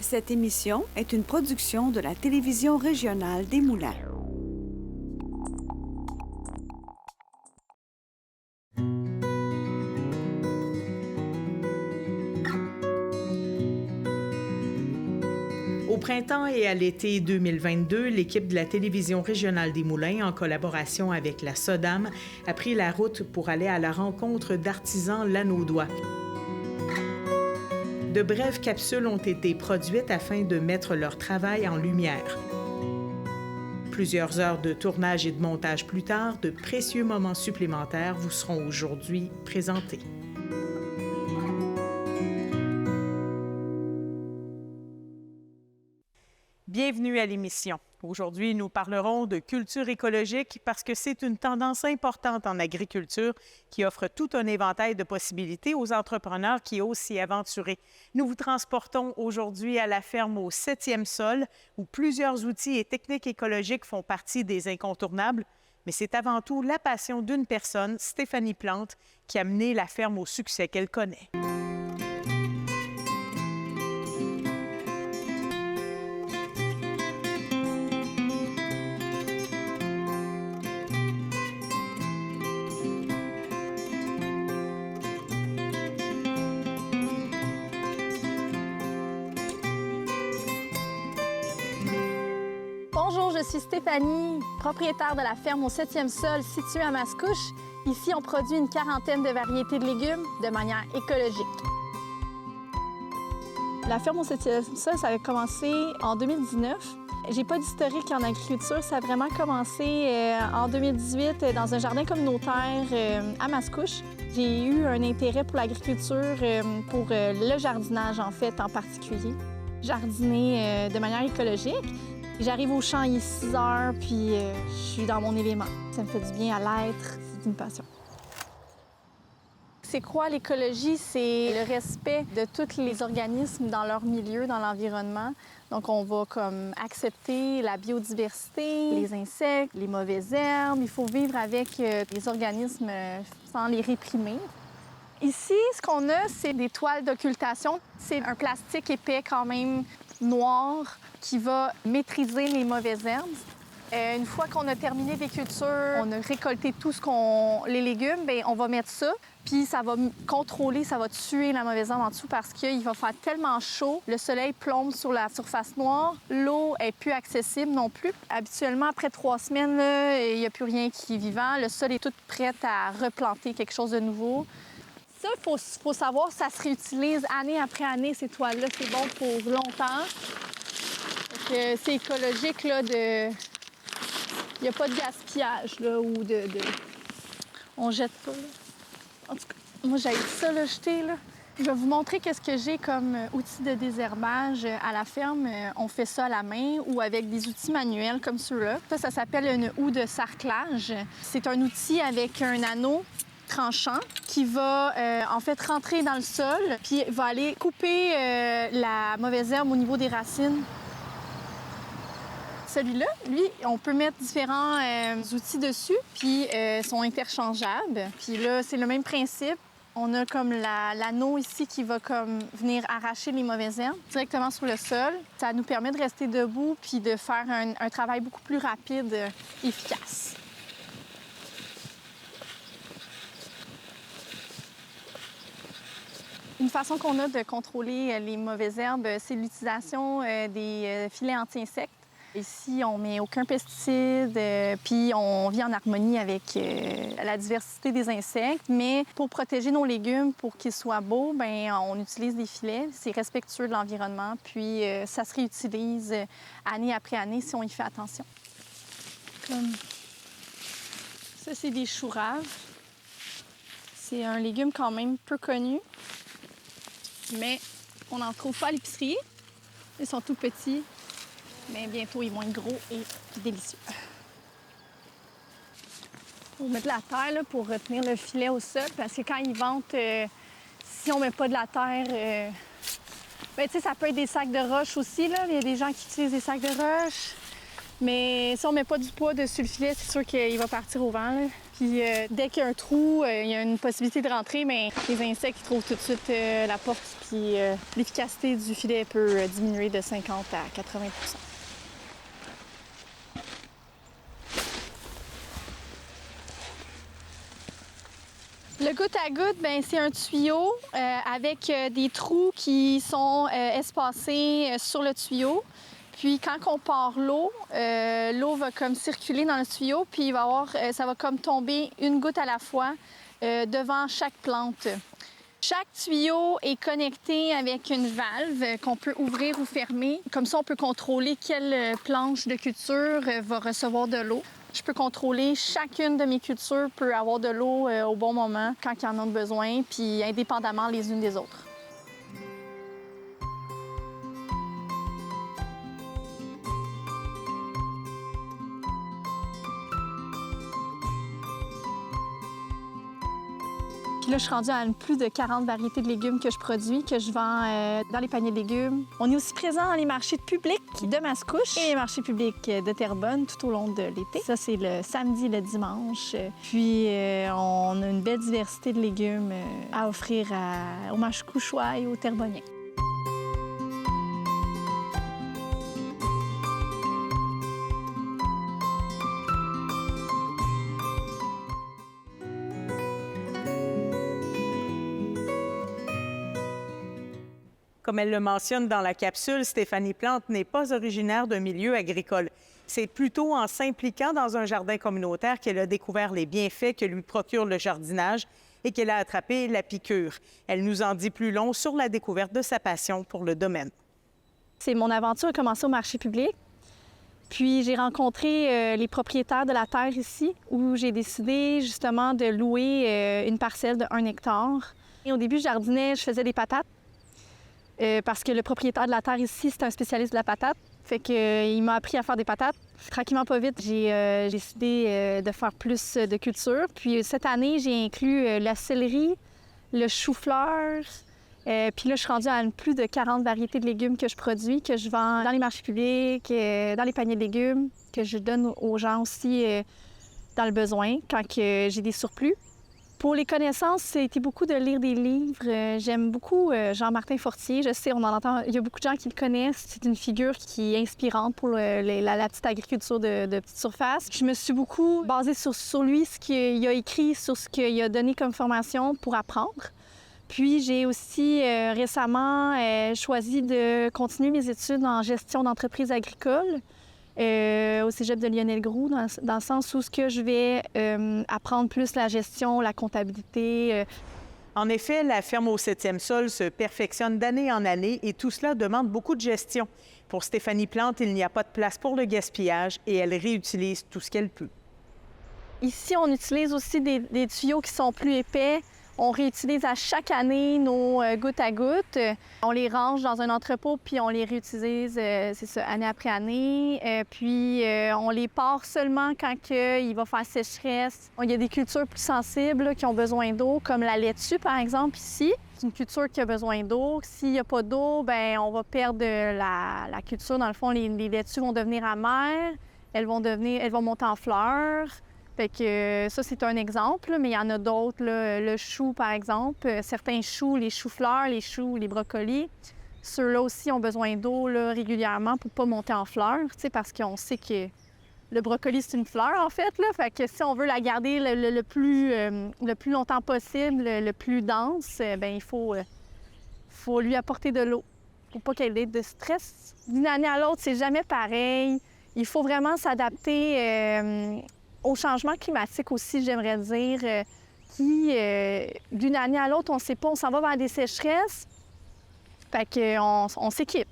Cette émission est une production de la Télévision régionale des Moulins. Au printemps et à l'été 2022, l'équipe de la Télévision régionale des Moulins, en collaboration avec la SODAM, a pris la route pour aller à la rencontre d'artisans lanaudois. De brèves capsules ont été produites afin de mettre leur travail en lumière. Plusieurs heures de tournage et de montage plus tard, de précieux moments supplémentaires vous seront aujourd'hui présentés. Bienvenue à l'émission. Aujourd'hui, nous parlerons de culture écologique parce que c'est une tendance importante en agriculture qui offre tout un éventail de possibilités aux entrepreneurs qui osent s'y aventurer. Nous vous transportons aujourd'hui à la ferme au 7e sol où plusieurs outils et techniques écologiques font partie des incontournables, mais c'est avant tout la passion d'une personne, Stéphanie Plante, qui a mené la ferme au succès qu'elle connaît. Bonjour, je suis Stéphanie, propriétaire de la ferme au 7e sol située à Mascouche. Ici, on produit une quarantaine de variétés de légumes de manière écologique. La ferme au 7e sol, ça avait commencé en 2019. J'ai pas d'historique en agriculture, ça a vraiment commencé en 2018 dans un jardin communautaire à Mascouche. J'ai eu un intérêt pour l'agriculture, pour le jardinage en fait en particulier. Jardiner de manière écologique. J'arrive au champ, il est 6 heures, puis je suis dans mon élément. Ça me fait du bien à l'être, c'est une passion. C'est quoi l'écologie? C'est le respect de tous les organismes dans leur milieu, dans l'environnement. Donc, on va comme accepter la biodiversité, les insectes, les mauvaises herbes. Il faut vivre avec les organismes sans les réprimer. Ici, ce qu'on a, c'est des toiles d'occultation. C'est un plastique épais quand même noir qui va maîtriser les mauvaises herbes. Une fois qu'on a terminé les cultures, on a récolté tout les légumes, bien, on va mettre ça, puis ça va contrôler, ça va tuer la mauvaise herbe en dessous parce qu'il va faire tellement chaud, le soleil plombe sur la surface noire, l'eau est plus accessible non plus. Habituellement, après 3 semaines, il n'y a plus rien qui est vivant, le sol est tout prêt à replanter quelque chose de nouveau. Ça, il faut savoir, ça se réutilise année après année, ces toiles-là. C'est bon pour longtemps. C'est écologique, là, il n'y a pas de gaspillage, là, ou on jette pas, là. En tout cas, moi, j'ai ça, là, jeter, là. Je vais vous montrer qu'est-ce que j'ai comme outil de désherbage à la ferme. On fait ça à la main ou avec des outils manuels comme ceux-là. Ça s'appelle une houe de sarclage. C'est un outil avec un anneau tranchant qui va en fait rentrer dans le sol puis va aller couper la mauvaise herbe au niveau des racines. Celui-là, lui, on peut mettre différents outils dessus puis sont interchangeables. Puis là, c'est le même principe. On a comme l'anneau ici qui va comme venir arracher les mauvaises herbes directement sur le sol. Ça nous permet de rester debout puis de faire un travail beaucoup plus rapide, efficace. Une façon qu'on a de contrôler les mauvaises herbes, c'est l'utilisation des filets anti-insectes. Ici, on ne met aucun pesticide, puis on vit en harmonie avec la diversité des insectes. Mais pour protéger nos légumes, pour qu'ils soient beaux, bien, on utilise des filets. C'est respectueux de l'environnement, puis ça se réutilise année après année si on y fait attention. Comme ça, c'est des choux raves. C'est un légume quand même peu connu. Mais on n'en trouve pas à l'épicerie. Ils sont tout petits, mais bientôt ils vont être gros et délicieux. On met de la terre là, pour retenir le filet au sol, parce que quand ils ventent, si on met pas de la terre, ben, tu sais, ça peut être des sacs de roche aussi. Là. Il y a des gens qui utilisent des sacs de roche. Mais si on met pas du poids dessus le filet, c'est sûr qu'il va partir au vent. Là. Puis dès qu'il y a un trou, il y a une possibilité de rentrer, mais les insectes ils trouvent tout de suite la porte, puis l'efficacité du filet peut diminuer de 50 à 80 %. Le goutte à goutte, ben, c'est un tuyau avec des trous qui sont espacés sur le tuyau. Puis quand on part l'eau, l'eau va comme circuler dans le tuyau, puis il va avoir, ça va comme tomber une goutte à la fois devant chaque plante. Chaque tuyau est connecté avec une valve qu'on peut ouvrir ou fermer. Comme ça, on peut contrôler quelle planche de culture va recevoir de l'eau. Je peux contrôler chacune de mes cultures peut avoir de l'eau au bon moment quand ils en ont besoin, puis indépendamment les unes des autres. Puis là, je suis rendue à plus de 40 variétés de légumes que je produis, que je vends dans les paniers de légumes. On est aussi présent dans les marchés publics de Mascouche et les marchés publics de Terrebonne tout au long de l'été. Ça, c'est le samedi et le dimanche. Puis, on a une belle diversité de légumes à offrir aux Mascouchois et aux Terrebonniens. Comme elle le mentionne dans la capsule, Stéphanie Plante n'est pas originaire d'un milieu agricole. C'est plutôt en s'impliquant dans un jardin communautaire qu'elle a découvert les bienfaits que lui procure le jardinage et qu'elle a attrapé la piqûre. Elle nous en dit plus long sur la découverte de sa passion pour le domaine. Mon aventure a commencé au marché public. Puis j'ai rencontré les propriétaires de la terre ici, où j'ai décidé justement de louer une parcelle de 1 hectare. Et au début, je jardinais, je faisais des patates. Parce que le propriétaire de la terre ici, c'est un spécialiste de la patate. Fait qu'il m'a appris à faire des patates. Tranquillement, pas vite, j'ai décidé de faire plus de culture. Puis cette année, j'ai inclus la céleri, le chou-fleur. Puis là, je suis rendue à plus de 40 variétés de légumes que je produis, que je vends dans les marchés publics, dans les paniers de légumes, que je donne aux gens aussi dans le besoin quand j'ai des surplus. Pour les connaissances, c'était beaucoup de lire des livres. J'aime beaucoup Jean-Martin Fortier. Je sais, on en entend, il y a beaucoup de gens qui le connaissent. C'est une figure qui est inspirante pour la petite agriculture de petite surface. Je me suis beaucoup basée sur lui, ce qu'il a écrit, sur ce qu'il a donné comme formation pour apprendre. Puis j'ai aussi récemment choisi de continuer mes études en gestion d'entreprises agricoles. Au cégep de Lionel Groulx, dans le sens où je vais apprendre plus la gestion, la comptabilité. En effet, la ferme au 7e sol se perfectionne d'année en année et tout cela demande beaucoup de gestion. Pour Stéphanie Plante, il n'y a pas de place pour le gaspillage et elle réutilise tout ce qu'elle peut. Ici, on utilise aussi des tuyaux qui sont plus épais. On réutilise à chaque année nos gouttes à gouttes. On les range dans un entrepôt, puis on les réutilise, c'est ça, année après année. Puis on les part seulement quand il va faire sécheresse. Il y a des cultures plus sensibles là, qui ont besoin d'eau, comme la laitue, par exemple, ici. C'est une culture qui a besoin d'eau. S'il n'y a pas d'eau, bien, on va perdre la culture. Dans le fond, les laitues vont devenir amères, elles vont monter en fleurs. Fait que ça, c'est un exemple, mais il y en a d'autres. Le chou, par exemple. Certains choux, les choux-fleurs, les choux, les brocolis, ceux-là aussi ont besoin d'eau régulièrement pour ne pas monter en fleurs, parce qu'on sait que le brocoli, c'est une fleur, en fait. Là. Fait que si on veut la garder le plus longtemps possible, le plus dense, bien, il faut lui apporter de l'eau pour pas qu'elle ait de stress. D'une année à l'autre, c'est jamais pareil. Il faut vraiment s'adapter au changement climatique aussi, j'aimerais dire, qui, d'une année à l'autre, on ne sait pas, on s'en va vers des sécheresses. Fait qu'on s'équipe,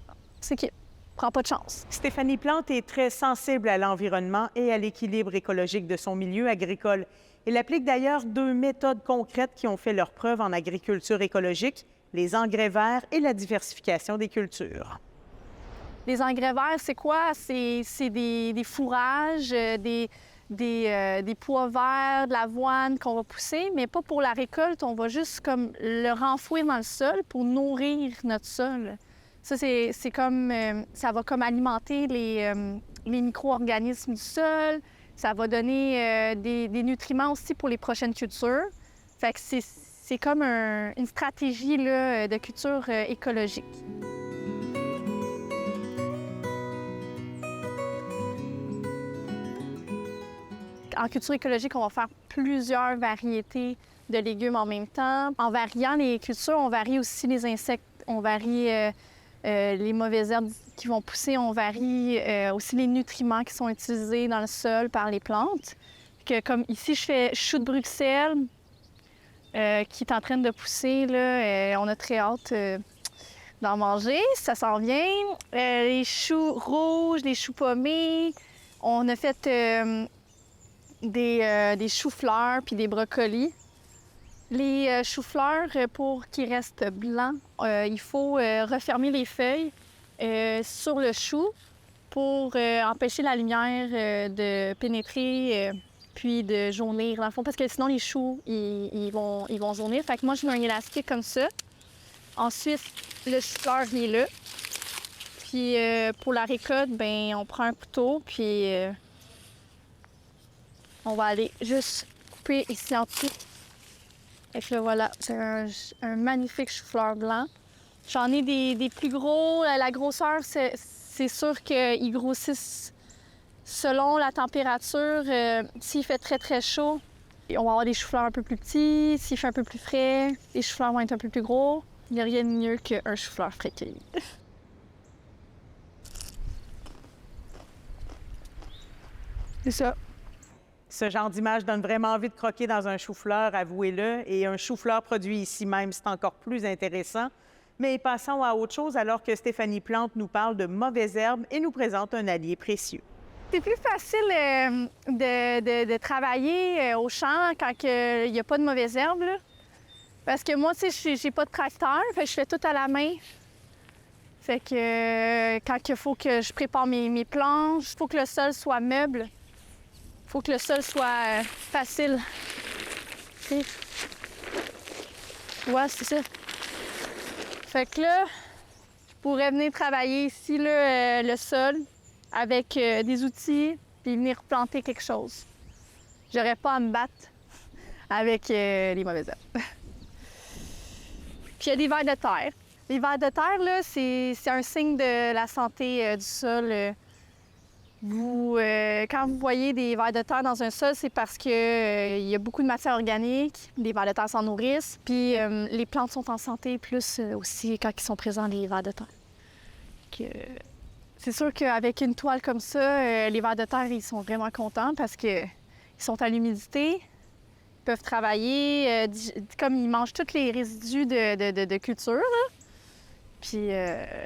prend pas de chance. Stéphanie Plante est très sensible à l'environnement et à l'équilibre écologique de son milieu agricole. Elle applique d'ailleurs 2 méthodes concrètes qui ont fait leur preuve en agriculture écologique, les engrais verts et la diversification des cultures. Les engrais verts, c'est quoi? C'est des fourrages, des pois verts, de l'avoine qu'on va pousser, mais pas pour la récolte. On va juste comme le renfouir dans le sol pour nourrir notre sol. Ça, c'est comme... ça va comme alimenter les micro-organismes du sol, Ça va donner des nutriments aussi pour les prochaines cultures. Fait que c'est comme une stratégie là, de culture écologique. En culture écologique, on va faire plusieurs variétés de légumes en même temps. En variant les cultures, on varie aussi les insectes, on varie les mauvaises herbes qui vont pousser, on varie aussi les nutriments qui sont utilisés dans le sol par les plantes. Que, comme ici, je fais chou de Bruxelles qui est en train de pousser. Là, on a très hâte d'en manger, ça s'en vient. Les choux rouges, les choux pommés. On a fait des choux-fleurs puis des brocolis. Les choux-fleurs, pour qu'ils restent blancs, il faut refermer les feuilles sur le chou pour empêcher la lumière de pénétrer puis de jaunir, dans le fond, parce que sinon les choux, ils vont jaunir. Fait que moi, je mets un élastique comme ça. Ensuite, le chou-fleur vient là. Puis pour la récolte, ben on prend un couteau, puis on va aller juste couper ici en dessous. Et que là, voilà, c'est un magnifique chou-fleur blanc. J'en ai des plus gros. La grosseur, c'est sûr qu'ils grossissent selon la température. S'il fait très, très chaud, on va avoir des choux-fleurs un peu plus petits. S'il fait un peu plus frais, les choux-fleurs vont être un peu plus gros. Il n'y a rien de mieux qu'un chou-fleur frais cueilli. C'est ça. Ce genre d'image donne vraiment envie de croquer dans un chou-fleur, avouez-le. Et un chou-fleur produit ici même, c'est encore plus intéressant. Mais passons à autre chose alors que Stéphanie Plante nous parle de mauvaises herbes et nous présente un allié précieux. C'est plus facile de travailler au champ quand il n'y a pas de mauvaises herbes. Là. Parce que moi, tu sais, j'ai pas de tracteur, fait que je fais tout à la main. Fait que quand il faut que je prépare mes planches, il faut que le sol soit meuble. Il faut que le sol soit facile. Okay. Ouais, c'est ça. Fait que là, je pourrais venir travailler ici, là, le sol, avec des outils, puis venir planter quelque chose. J'aurais pas à me battre avec les mauvaises herbes. Puis il y a des vers de terre. Les vers de terre, là, c'est un signe de la santé du sol. Quand vous voyez des vers de terre dans un sol, c'est parce qu'il y a beaucoup de matière organique, les vers de terre s'en nourrissent, puis les plantes sont en santé plus aussi quand ils sont présents, les vers de terre. C'est sûr qu'avec une toile comme ça, les vers de terre, ils sont vraiment contents parce qu'ils sont à l'humidité, ils peuvent travailler, comme ils mangent tous les résidus de culture, là. Puis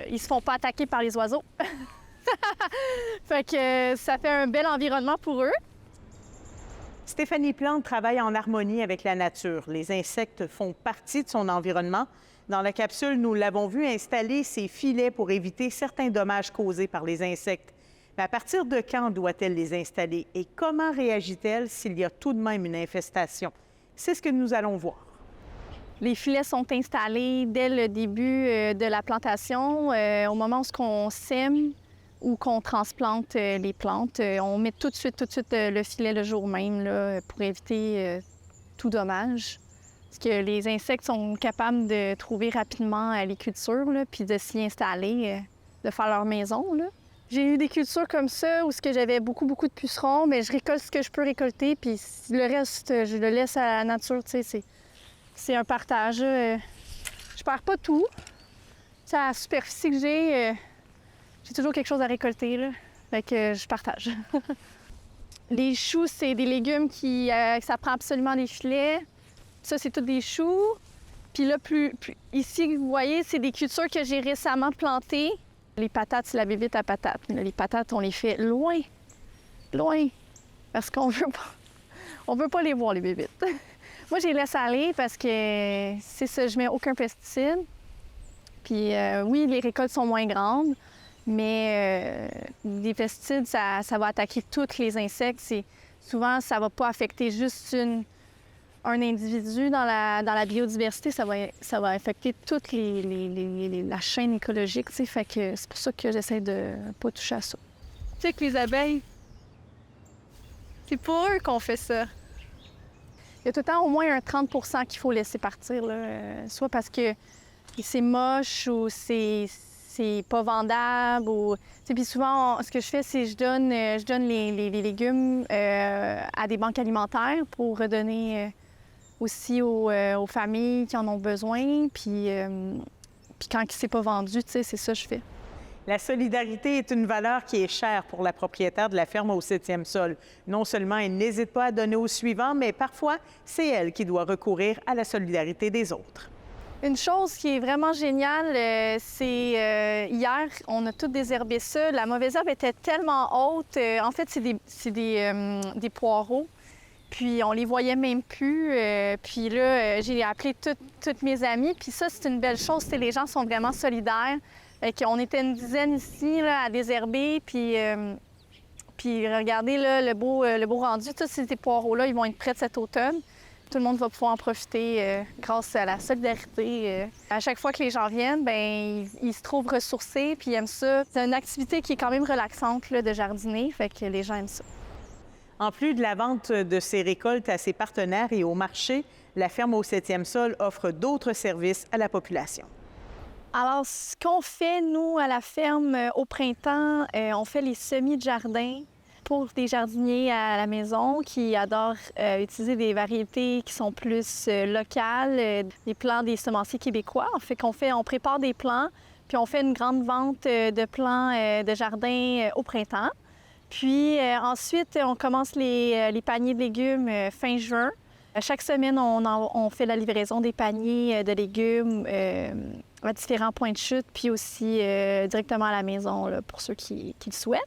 ils se font pas attaquer par les oiseaux. Fait que ça fait un bel environnement pour eux. Stéphanie Plante travaille en harmonie avec la nature. Les insectes font partie de son environnement. Dans la capsule, nous l'avons vu installer ses filets pour éviter certains dommages causés par les insectes. Mais à partir de quand doit-elle les installer et comment réagit-elle s'il y a tout de même une infestation? C'est ce que nous allons voir. Les filets sont installés dès le début de la plantation, au moment où on sème ou qu'on transplante les plantes. On met tout de suite le filet le jour même là, pour éviter tout dommage. Parce que les insectes sont capables de trouver rapidement les cultures, là, puis de s'y installer, de faire leur maison. Là. J'ai eu des cultures comme ça où j'avais beaucoup de pucerons, mais je récolte ce que je peux récolter, puis le reste, je le laisse à la nature. C'est un partage. Je perds pas tout. T'sais, à la superficie que j'ai toujours quelque chose à récolter. Là. Fait que je partage. Les choux, c'est des légumes ça prend absolument des filets. Ça, c'est tous des choux. Puis là, ici, vous voyez, c'est des cultures que j'ai récemment plantées. Les patates, c'est la bébite à patates. Mais là, les patates, on les fait loin. Parce qu'on veut pas les voir, les bébites. Moi, je les laisse aller parce que c'est ça, je mets aucun pesticide. Puis oui, les récoltes sont moins grandes, mais les pesticides, ça va attaquer tous les insectes. Souvent, ça va pas affecter juste un individu dans la biodiversité, ça va affecter toute la chaîne écologique. Fait que c'est pour ça que j'essaie de pas toucher à ça. Tu sais que les abeilles, C'est pour eux qu'on fait ça. Il y a tout le temps au moins un 30 qu'il faut laisser partir, là. Soit parce que c'est moche ou c'est pas vendable. Puis souvent, ce que je fais, c'est je donne les légumes à des banques alimentaires pour redonner aussi aux familles qui en ont besoin. Puis quand c'est pas vendu, c'est ça que je fais. La solidarité est une valeur qui est chère pour la propriétaire de la ferme au 7e sol. Non seulement elle n'hésite pas à donner au suivant, mais parfois, c'est elle qui doit recourir à la solidarité des autres. Une chose qui est vraiment géniale, c'est hier, on a tout désherbé ça. La mauvaise herbe était tellement haute. En fait, c'est des poireaux. Puis on les voyait même plus. Puis là, j'ai appelé toutes mes amies. Puis ça, c'est une belle chose. Les gens sont vraiment solidaires. On était une dizaine ici là, à désherber, puis regardez là, le beau rendu. Tous ces poireaux-là, ils vont être prêts cet automne. Tout le monde va pouvoir en profiter grâce à la solidarité. À chaque fois que les gens viennent, bien, ils se trouvent ressourcés, puis ils aiment ça. C'est une activité qui est quand même relaxante là, de jardiner, fait que les gens aiment ça. En plus de la vente de ses récoltes à ses partenaires et au marché, la ferme au 7e sol offre d'autres services à la population. Alors, ce qu'on fait, nous, à la ferme, au printemps, on fait les semis de jardin pour des jardiniers à la maison qui adorent utiliser des variétés qui sont plus locales, des plants des semenciers québécois. On prépare des plants, puis on fait une grande vente de plants de jardin au printemps. Puis ensuite, on commence les paniers de légumes fin juin. Chaque semaine, on fait la livraison des paniers de légumes à différents points de chute, puis aussi directement à la maison là, pour ceux qui le souhaitent.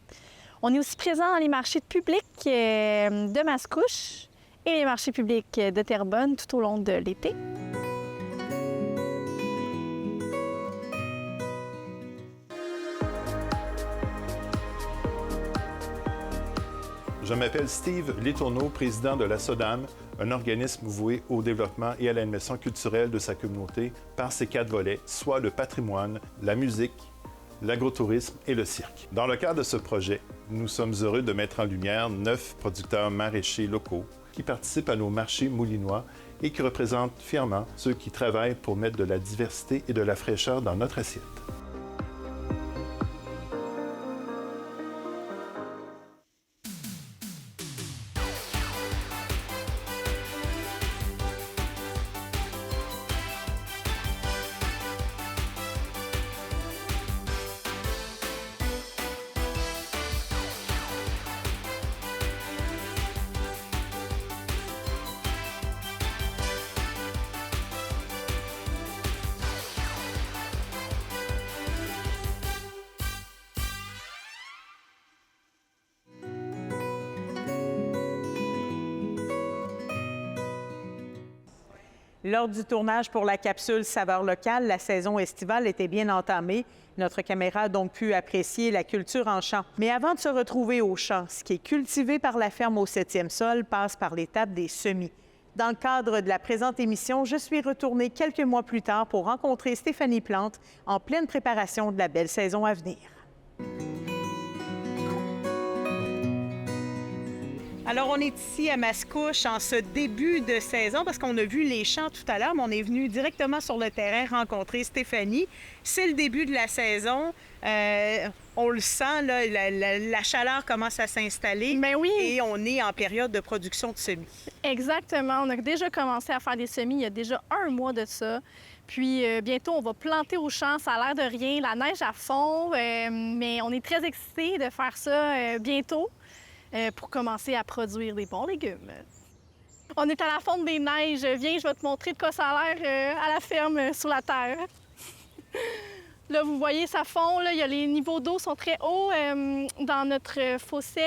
On est aussi présent dans les marchés publics de Mascouche et les marchés publics de Terrebonne tout au long de l'été. Je m'appelle Steve Letourneau, président de la SODAM, un organisme voué au développement et à l'animation culturelle de sa communauté par ses 4 volets, soit le patrimoine, la musique, l'agrotourisme et le cirque. Dans le cadre de ce projet, nous sommes heureux de mettre en lumière 9 producteurs maraîchers locaux qui participent à nos marchés moulinois et qui représentent fièrement ceux qui travaillent pour mettre de la diversité et de la fraîcheur dans notre assiette. Lors du tournage pour la capsule Saveurs locales, la saison estivale était bien entamée. Notre caméra a donc pu apprécier la culture en champ. Mais avant de se retrouver au champ, ce qui est cultivé par la ferme au 7e sol passe par l'étape des semis. Dans le cadre de la présente émission, je suis retournée quelques mois plus tard pour rencontrer Stéphanie Plante en pleine préparation de la belle saison à venir. Alors, on est ici à Mascouche en ce début de saison parce qu'on a vu les champs tout à l'heure, mais on est venu directement sur le terrain rencontrer Stéphanie. C'est le début de la saison. On le sent, là, la chaleur commence à s'installer. Bien oui. Et on est en période de production de semis. Exactement. On a déjà commencé à faire des semis il y a déjà 1 mois de ça. Puis bientôt, on va planter au champ. Ça a l'air de rien. La neige à fond, mais on est très excités de faire ça bientôt. Pour commencer à produire des bons légumes. On est à la fonte des neiges. Viens, je vais te montrer de quoi ça a l'air à la ferme sur la terre. Là, vous voyez, ça fond. Là, les niveaux d'eau sont très hauts dans notre fossé.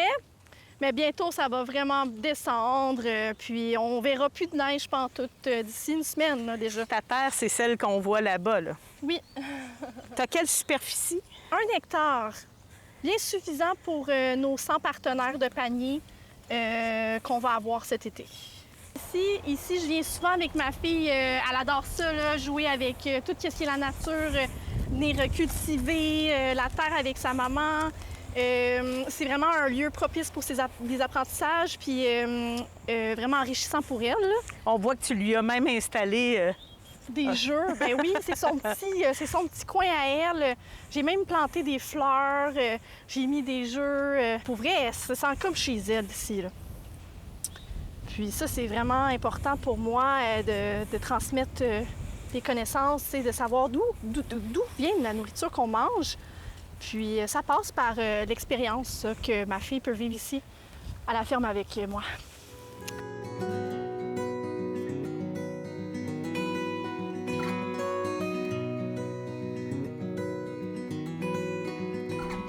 Mais bientôt, ça va vraiment descendre. Puis on verra plus de neige pantoute d'ici une semaine là, déjà. Ta terre, c'est celle qu'on voit là-bas, là. Oui. T'as quelle superficie? 1 hectare. Bien suffisant pour nos 100 partenaires de panier qu'on va avoir cet été. Ici, je viens souvent avec ma fille. Elle adore ça, là, jouer avec tout ce qui est la nature, venir cultiver la terre avec sa maman. C'est vraiment un lieu propice pour des apprentissages, puis vraiment enrichissant pour elle. Là. On voit que tu lui as même installé... Des jeux, ben oui, c'est son petit coin à elle. J'ai même planté des fleurs, j'ai mis des jeux. Pour vrai, elle se sent comme chez elle ici. Là. Puis ça, c'est vraiment important pour moi de transmettre des connaissances, de savoir d'où vient la nourriture qu'on mange. Puis ça passe par l'expérience que ma fille peut vivre ici, à la ferme avec moi.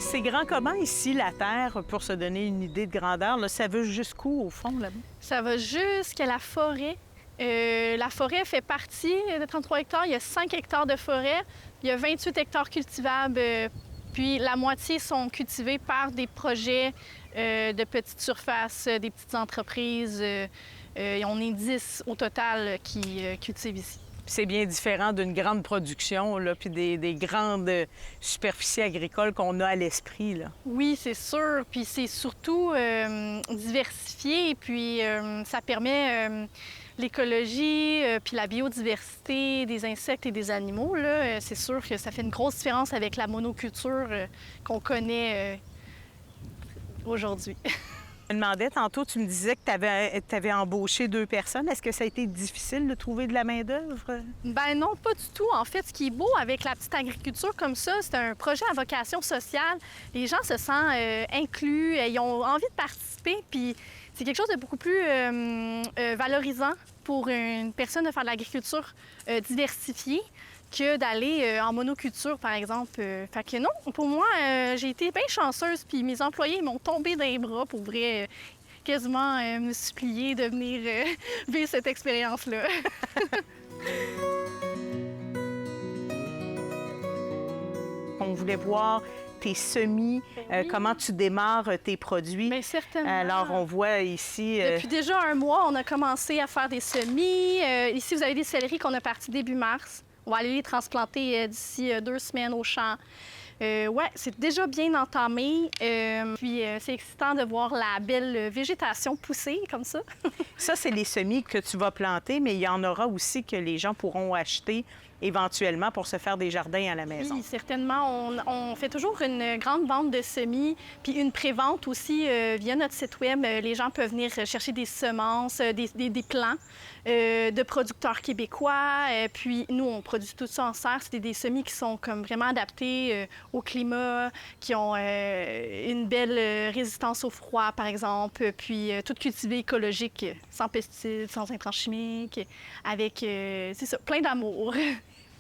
C'est grand comment ici, la terre, pour se donner une idée de grandeur? Là, ça va jusqu'où, au fond, là-bas? Ça va jusqu'à la forêt. La forêt fait partie de 33 hectares. Il y a 5 hectares de forêt. Il y a 28 hectares cultivables. Puis la moitié sont cultivés par des projets de petites surfaces, des petites entreprises. On est 10 au total qui cultivent ici. C'est bien différent d'une grande production, là, puis des grandes superficies agricoles qu'on a à l'esprit, là. Oui, c'est sûr. Puis c'est surtout diversifié. Puis ça permet l'écologie, puis la biodiversité des insectes et des animaux. Là, c'est sûr que ça fait une grosse différence avec la monoculture qu'on connaît aujourd'hui. Je me demandais, tantôt, tu me disais que tu avais embauché 2 personnes. Est-ce que ça a été difficile de trouver de la main-d'œuvre? Ben non, pas du tout. En fait, ce qui est beau avec la petite agriculture comme ça, c'est un projet à vocation sociale. Les gens se sentent inclus, ils ont envie de participer, puis c'est quelque chose de beaucoup plus valorisant pour une personne de faire de l'agriculture diversifiée que d'aller en monoculture, par exemple. Fait que non, pour moi, j'ai été bien chanceuse, puis mes employés m'ont tombé dans les bras pour vrai, quasiment me supplier de venir vivre cette expérience-là. On voulait voir tes semis, oui. Comment tu démarres tes produits. Bien, certainement. Alors, on voit ici... Depuis déjà un mois, on a commencé à faire des semis. Ici, vous avez des céleris qu'on a partis début mars. On va aller les transplanter d'ici 2 semaines au champ. Ouais, c'est déjà bien entamé. Puis c'est excitant de voir la belle végétation pousser comme ça. Ça, c'est les semis que tu vas planter, mais il y en aura aussi que les gens pourront acheter éventuellement pour se faire des jardins à la maison. Oui, certainement. On fait toujours une grande vente de semis, puis une pré-vente aussi via notre site web. Les gens peuvent venir chercher des semences, des plants de producteurs québécois. Puis nous, on produit tout ça en serre. C'est des semis qui sont comme vraiment adaptés au climat, qui ont une belle résistance au froid, par exemple. Puis tout cultivé écologique, sans pesticides, sans intrants chimiques, avec, c'est ça, plein d'amour.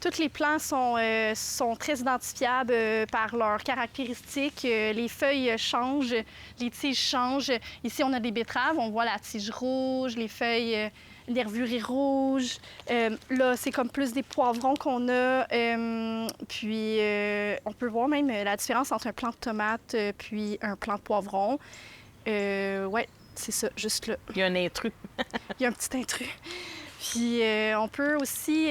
Tous les plants sont très identifiables par leurs caractéristiques. Les feuilles changent, les tiges changent. Ici, on a des betteraves, on voit la tige rouge, les feuilles nervurées rouges. Là, c'est comme plus des poivrons qu'on a. Puis, on peut voir même la différence entre un plant de tomate puis un plant de poivron. Ouais, c'est ça, juste là. Il y a un intrus. Il y a un petit intrus. Puis, on peut aussi...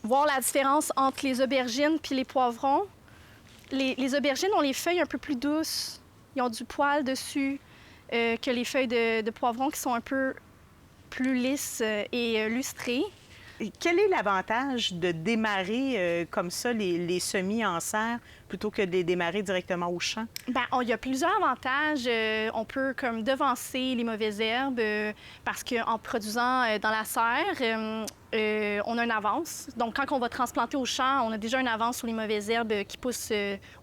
voir la différence entre les aubergines puis les poivrons. Les aubergines ont les feuilles un peu plus douces. Ils ont du poil dessus que les feuilles de poivrons qui sont un peu plus lisses et lustrées. Et quel est l'avantage de démarrer comme ça les semis en serre plutôt que de les démarrer directement au champ? Bien, il y a plusieurs avantages. On peut comme devancer les mauvaises herbes parce qu'en produisant dans la serre, on a une avance. Donc, quand on va transplanter au champ, on a déjà une avance sur les mauvaises herbes qui poussent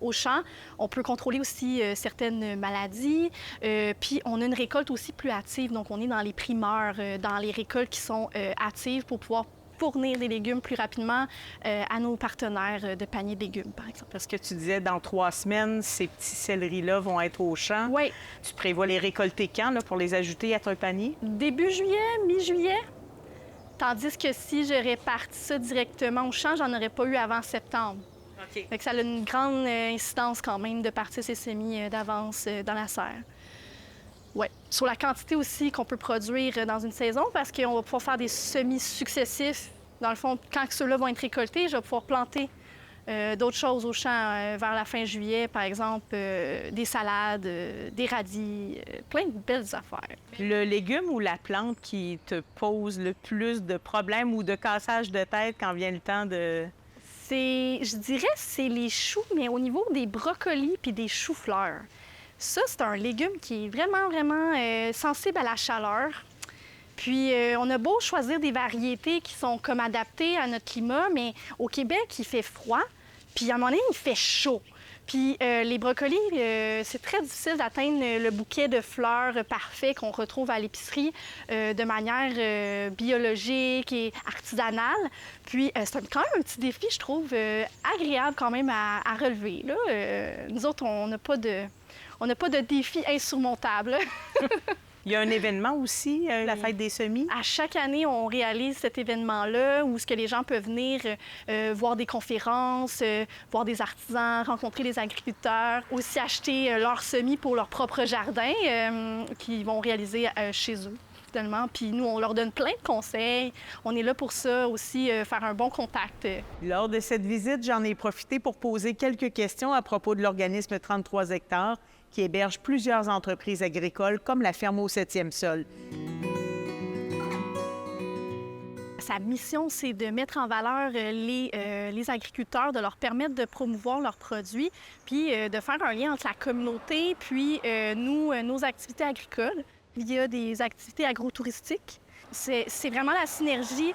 au champ. On peut contrôler aussi certaines maladies. Puis, on a une récolte aussi plus hâtive. Donc, on est dans les primeurs, dans les récoltes qui sont hâtives pour pouvoir fournir des légumes plus rapidement à nos partenaires de panier de légumes, par exemple. Parce que tu disais, dans 3 semaines, ces petits céleris-là vont être au champ. Oui. Tu prévois les récolter quand, là, pour les ajouter à ton panier? Début juillet, mi-juillet. Tandis que si j'aurais parti ça directement au champ, j'en aurais pas eu avant septembre. OK. Fait que ça a une grande incidence quand même de partir ces semis d'avance dans la serre. Oui. Sur la quantité aussi qu'on peut produire dans une saison, parce qu'on va pouvoir faire des semis successifs. Dans le fond, quand ceux-là vont être récoltés, je vais pouvoir planter d'autres choses au champ vers la fin juillet, par exemple des salades, des radis, plein de belles affaires. Le légume ou la plante qui te pose le plus de problèmes ou de cassage de tête quand vient le temps de... Je dirais, c'est les choux, mais au niveau des brocolis puis des choux-fleurs. Ça, c'est un légume qui est vraiment, vraiment sensible à la chaleur. Puis, on a beau choisir des variétés qui sont comme adaptées à notre climat, mais au Québec, il fait froid, puis à un moment donné, il fait chaud. Puis, les brocolis, c'est très difficile d'atteindre le bouquet de fleurs parfait qu'on retrouve à l'épicerie de manière biologique et artisanale. Puis, c'est quand même un petit défi, je trouve, agréable quand même à relever. Là. Nous autres, on n'a pas de défi insurmontable. Il y a un événement aussi, la fête des semis. À chaque année, on réalise cet événement-là où ce que les gens peuvent venir voir des conférences, voir des artisans, rencontrer les agriculteurs, aussi acheter leurs semis pour leur propre jardin qu'ils vont réaliser chez eux. Finalement. Puis nous, on leur donne plein de conseils. On est là pour ça aussi, faire un bon contact. Lors de cette visite, j'en ai profité pour poser quelques questions à propos de l'organisme 33 hectares qui héberge plusieurs entreprises agricoles comme la ferme au 7e sol. Sa mission, c'est de mettre en valeur les agriculteurs, de leur permettre de promouvoir leurs produits, puis de faire un lien entre la communauté, puis nos activités agricoles via des activités agrotouristiques. C'est vraiment la synergie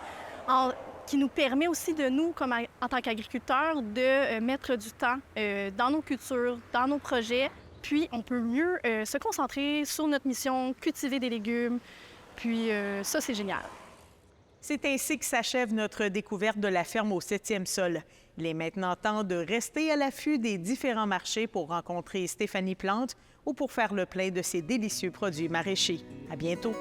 qui nous permet aussi de nous, en tant qu'agriculteurs, de mettre du temps dans nos cultures, dans nos projets. Puis, on peut mieux se concentrer sur notre mission, cultiver des légumes. Puis, ça, c'est génial. C'est ainsi que s'achève notre découverte de la ferme au 7e sol. Il est maintenant temps de rester à l'affût des différents marchés pour rencontrer Stéphanie Plante ou pour faire le plein de ses délicieux produits maraîchers. À bientôt!